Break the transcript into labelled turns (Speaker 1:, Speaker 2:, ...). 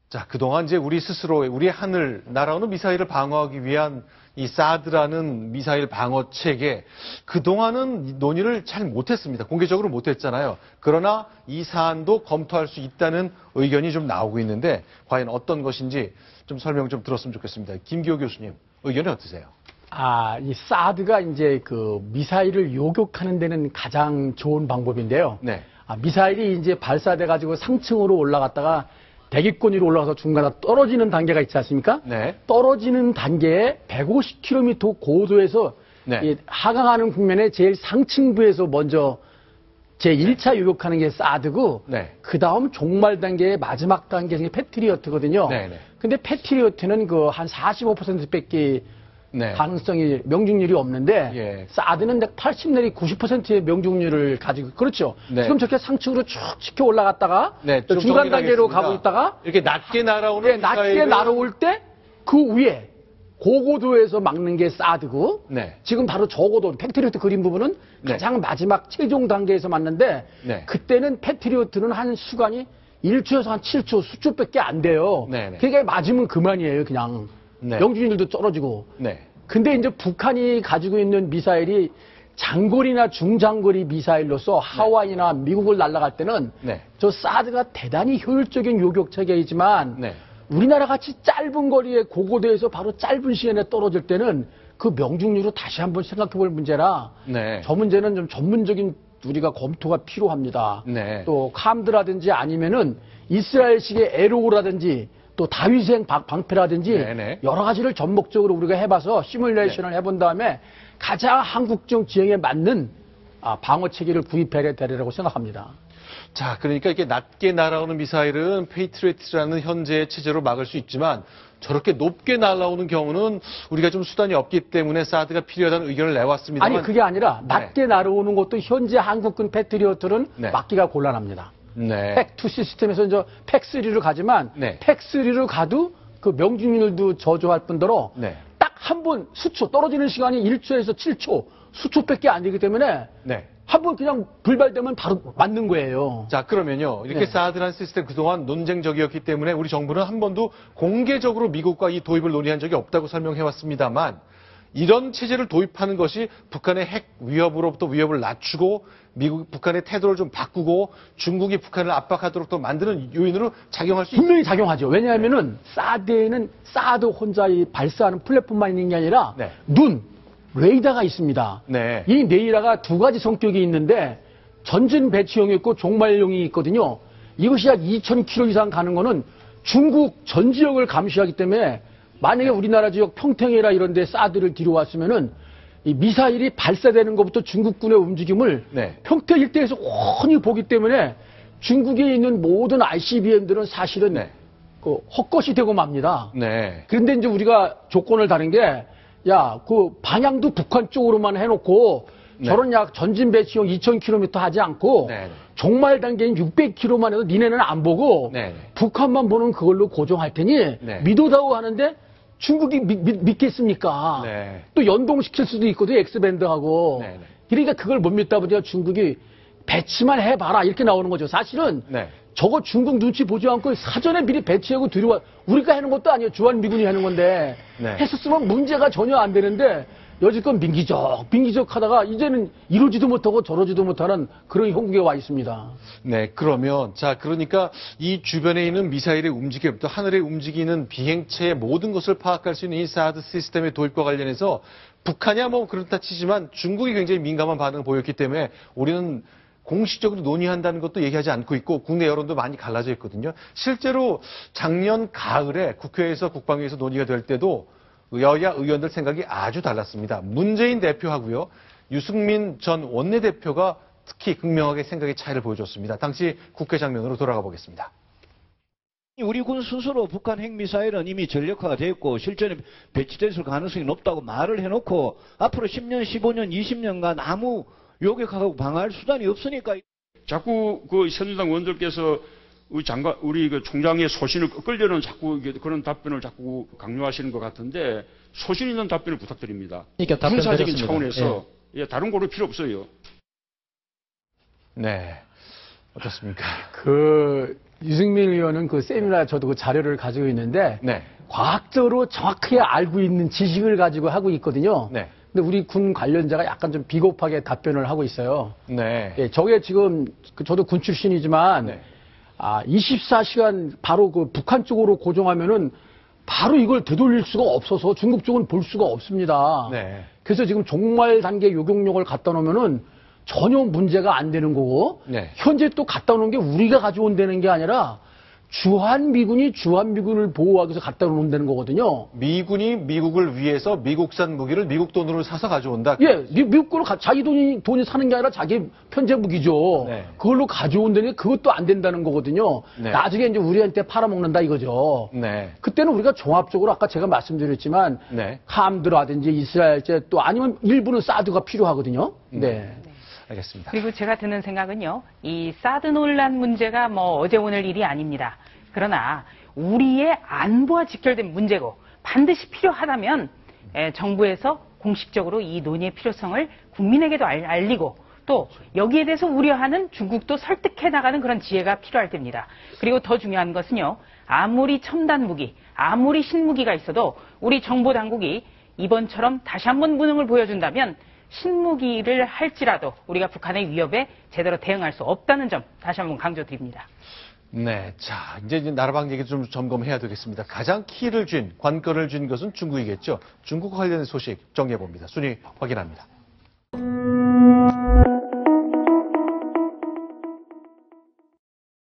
Speaker 1: 자, 그동안 이제 우리 스스로 우리의 하늘 날아오는 미사일을 방어하기 위한 이 사드라는 미사일 방어 체계, 그동안은 논의를 잘 못했습니다. 공개적으로 못했잖아요. 그러나 이 사안도 검토할 수 있다는 의견이 좀 나오고 있는데 과연 어떤 것인지 좀 설명 좀 들었으면 좋겠습니다. 김기호 교수님, 의견이 어떠세요?
Speaker 2: 이 사드가 이제 그 미사일을 요격하는 데는 가장 좋은 방법인데요.
Speaker 1: 네.
Speaker 2: 미사일이 이제 발사돼가지고 상층으로 올라갔다가 대기권 위로 올라가서 중간에 떨어지는 단계가 있지 않습니까?
Speaker 1: 네.
Speaker 2: 떨어지는 단계에 150km 고도에서
Speaker 1: 네.
Speaker 2: 하강하는 국면에 제일 상층부에서 먼저 제1차 요격하는 게 사드고,
Speaker 1: 네.
Speaker 2: 그 다음 종말 단계의 마지막 단계가 패트리어트거든요.
Speaker 1: 네, 네.
Speaker 2: 근데 패트리어트는 그 한 45%밖에
Speaker 1: 네.
Speaker 2: 가능성이 명중률이 없는데
Speaker 1: 예.
Speaker 2: 사드는 80 내지 90%의 명중률을 가지고 그렇죠.
Speaker 1: 네.
Speaker 2: 지금 저렇게 상층으로 쭉 지켜 올라갔다가
Speaker 1: 네,
Speaker 2: 또
Speaker 1: 좀
Speaker 2: 중간 단계로
Speaker 1: 정리하겠습니다.
Speaker 2: 가고 있다가
Speaker 1: 이렇게 낮게 날아오는
Speaker 2: 낮게
Speaker 1: 미사일을
Speaker 2: 날아올 때 그 위에 고고도에서 막는 게 사드고,
Speaker 1: 네.
Speaker 2: 지금 바로 저고도 패트리어트 그린 부분은
Speaker 1: 네.
Speaker 2: 가장 마지막 최종 단계에서 맞는데,
Speaker 1: 네.
Speaker 2: 그때는 패트리어트는 한 시간이 1초에서 한 7초, 수초밖에 안 돼요.
Speaker 1: 네, 네.
Speaker 2: 그게 맞으면 그만이에요, 그냥.
Speaker 1: 네.
Speaker 2: 명중률도 떨어지고.
Speaker 1: 네.
Speaker 2: 근데 이제 북한이 가지고 있는 미사일이 장거리나 중장거리 미사일로서 하와이나 미국을 날아갈 때는
Speaker 1: 네.
Speaker 2: 저 사드가 대단히 효율적인 요격 체계이지만,
Speaker 1: 네.
Speaker 2: 우리나라 같이 짧은 거리에 고고도에서 바로 짧은 시간에 떨어질 때는 그 명중률을 다시 한번 생각해 볼 문제라,
Speaker 1: 네.
Speaker 2: 저 문제는 좀 전문적인 우리가 검토가 필요합니다.
Speaker 1: 네.
Speaker 2: 또 캄드라든지 아니면은 이스라엘식의 에로우라든지 또 다위생 방패라든지
Speaker 1: 네네.
Speaker 2: 여러 가지를 전목적으로 우리가 해봐서 시뮬레이션을 해본 다음에 가장 한국적 지형에 맞는 방어 체계를 구입해야 되리라고 생각합니다.
Speaker 1: 자, 그러니까 이렇게 낮게 날아오는 미사일은 페이트리어트라는 현재의 체제로 막을 수 있지만 저렇게 높게 날아오는 경우는 우리가 좀 수단이 없기 때문에 사드가 필요하다는 의견을 내왔습니다만.
Speaker 2: 아니, 그게 아니라 낮게 날아오는 것도 현재 한국군 패트리어트는
Speaker 1: 네.
Speaker 2: 막기가 곤란합니다.
Speaker 1: 네.
Speaker 2: 팩2 시스템에서 이제 팩3로 가지만,
Speaker 1: 네.
Speaker 2: 팩3로 가도 그 명중률도 저조할 뿐더러
Speaker 1: 네.
Speaker 2: 딱 한 번 수초, 떨어지는 시간이 1초에서 7초, 수초밖에 안 되기 때문에
Speaker 1: 네.
Speaker 2: 한 번 그냥 불발되면 바로 맞는 거예요.
Speaker 1: 자, 그러면요. 이렇게
Speaker 2: 네.
Speaker 1: 사드라는 시스템 그동안 논쟁적이었기 때문에 우리 정부는 한 번도 공개적으로 미국과 이 도입을 논의한 적이 없다고 설명해왔습니다만, 이런 체제를 도입하는 것이 북한의 핵 위협으로부터 위협을 낮추고 북한의 태도를 좀 바꾸고 중국이 북한을 압박하도록 또 만드는 요인으로 작용할 수
Speaker 2: 분명히 작용하죠. 왜냐하면은 사드에는 사드 혼자 발사하는 플랫폼만 있는 게 아니라
Speaker 1: 네.
Speaker 2: 레이더가 있습니다.
Speaker 1: 네.
Speaker 2: 이 레이더가 두 가지 성격이 있는데 전진 배치형이 있고 종말용이 있거든요. 이것이 약 2,000km 이상 가는 거는 중국 전 지역을 감시하기 때문에 만약에 우리나라 지역 평택이나 이런 데 사드를 뒤로 왔으면은 이 미사일이 발사되는 것부터 중국군의 움직임을
Speaker 1: 네.
Speaker 2: 평택 일대에서 훤히 보기 때문에 중국에 있는 모든 ICBM들은 사실은
Speaker 1: 네.
Speaker 2: 그 헛것이 되고 맙니다.
Speaker 1: 네.
Speaker 2: 그런데 이제 우리가 조건을 다른 게, 그 방향도 북한 쪽으로만 해놓고
Speaker 1: 네.
Speaker 2: 저런 약 전진 배치용 2,000km 하지 않고
Speaker 1: 네.
Speaker 2: 종말 단계인 600km만 해도 니네는 안 보고
Speaker 1: 네.
Speaker 2: 북한만 보는 그걸로 고정할 테니
Speaker 1: 네.
Speaker 2: 믿어다오 하는데 중국이 믿겠습니까?
Speaker 1: 네.
Speaker 2: 또 연동시킬 수도 있거든요, X밴드하고.
Speaker 1: 네.
Speaker 2: 그러니까 그걸 못 믿다 보니까 중국이 배치만 해봐라 이렇게 나오는 거죠. 사실은
Speaker 1: 네.
Speaker 2: 저거 중국 눈치 보지 않고 사전에 미리 배치하고 들여와, 우리가 하는 것도 아니에요. 주한미군이 하는 건데.
Speaker 1: 네.
Speaker 2: 했었으면 문제가 전혀 안 되는데 여지껏 민기적 하다가 이제는 이러지도 못하고 저러지도 못하는 그런 형국에 와 있습니다.
Speaker 1: 네, 그러면 그러니까 이 주변에 있는 미사일의 움직임, 또 하늘에 움직이는 비행체의 모든 것을 파악할 수 있는 이 사드 시스템의 도입과 관련해서 북한이야 뭐 그렇다 치지만 중국이 굉장히 민감한 반응을 보였기 때문에 우리는 공식적으로 논의한다는 것도 얘기하지 않고 있고 국내 여론도 많이 갈라져 있거든요. 실제로 작년 가을에 국회에서 국방위에서 논의가 될 때도 여야 의원들 생각이 아주 달랐습니다. 문재인 대표하고요. 유승민 전 원내대표가 특히 극명하게 생각의 차이를 보여줬습니다. 당시 국회 장면으로 돌아가 보겠습니다.
Speaker 3: 우리 군 스스로 북한 핵미사일은 이미 전력화가 되었고 실전에 배치됐을 가능성이 높다고 말을 해놓고 앞으로 10년, 15년, 20년간 아무 요격하고 방어할 수단이 없으니까.
Speaker 4: 자꾸 그 새누리당 의원들께서 우리 그 총장의 소신을 끌려는 자꾸 그런 답변을 자꾸 강요하시는 것 같은데 소신 있는 답변을 부탁드립니다.
Speaker 2: 그러니까
Speaker 4: 군사적인 차원에서 다른 고를 필요 없어요.
Speaker 1: 네, 어떻습니까?
Speaker 2: 유승민 의원은 그 세미나 저도 그 자료를 가지고 있는데
Speaker 1: 네.
Speaker 2: 과학적으로 정확하게 알고 있는 지식을 가지고 하고 있거든요.
Speaker 1: 네.
Speaker 2: 근데 우리 군 관련자가 약간 좀 비겁하게 답변을 하고 있어요.
Speaker 1: 네.
Speaker 2: 예, 저게 지금 저도 군 출신이지만
Speaker 1: 네.
Speaker 2: 24시간 바로 그 북한 쪽으로 고정하면은 바로 이걸 되돌릴 수가 없어서 중국 쪽은 볼 수가 없습니다.
Speaker 1: 네.
Speaker 2: 그래서 지금 종말 단계 요격용을 갖다 놓으면은 전혀 문제가 안 되는 거고
Speaker 1: 네.
Speaker 2: 현재 또 갖다 놓은 게 우리가 가져온다는 게 아니라 주한미군이 주한미군을 보호하기 위해서 갖다 놓는다는 거거든요.
Speaker 1: 미군이 미국을 위해서 미국산 무기를 미국 돈으로 사서 가져온다.
Speaker 2: 예, 미국 거로 자기 돈이 사는 게 아니라 자기 편제 무기죠.
Speaker 1: 네.
Speaker 2: 그걸로 가져온다니 그것도 안 된다는 거거든요.
Speaker 1: 네.
Speaker 2: 나중에 이제 우리한테 팔아먹는다 이거죠.
Speaker 1: 네.
Speaker 2: 그때는 우리가 종합적으로 아까 제가 말씀드렸지만
Speaker 1: 네.
Speaker 2: 함드라든지 이스라엘제 또 아니면 일부는 사드가 필요하거든요. 네.
Speaker 1: 알겠습니다.
Speaker 5: 그리고 제가 드는 생각은요, 이 사드 논란 문제가 뭐 어제 오늘 일이 아닙니다. 그러나 우리의 안보와 직결된 문제고 반드시 필요하다면 정부에서 공식적으로 이 논의의 필요성을 국민에게도 알리고 또 여기에 대해서 우려하는 중국도 설득해 나가는 그런 지혜가 필요할 때입니다. 그리고 더 중요한 것은요, 아무리 첨단 무기, 아무리 신무기가 있어도 우리 정보 당국이 이번처럼 다시 한번 무능을 보여준다면 신무기를 할지라도 우리가 북한의 위협에 제대로 대응할 수 없다는 점 다시 한번 강조드립니다.
Speaker 1: 네. 자, 이제 나라방 얘기 좀 점검해야 되겠습니다. 가장 키를 쥔, 관건을 쥔 것은 중국이겠죠. 중국 관련 소식 정리해 봅니다. 순위 확인합니다.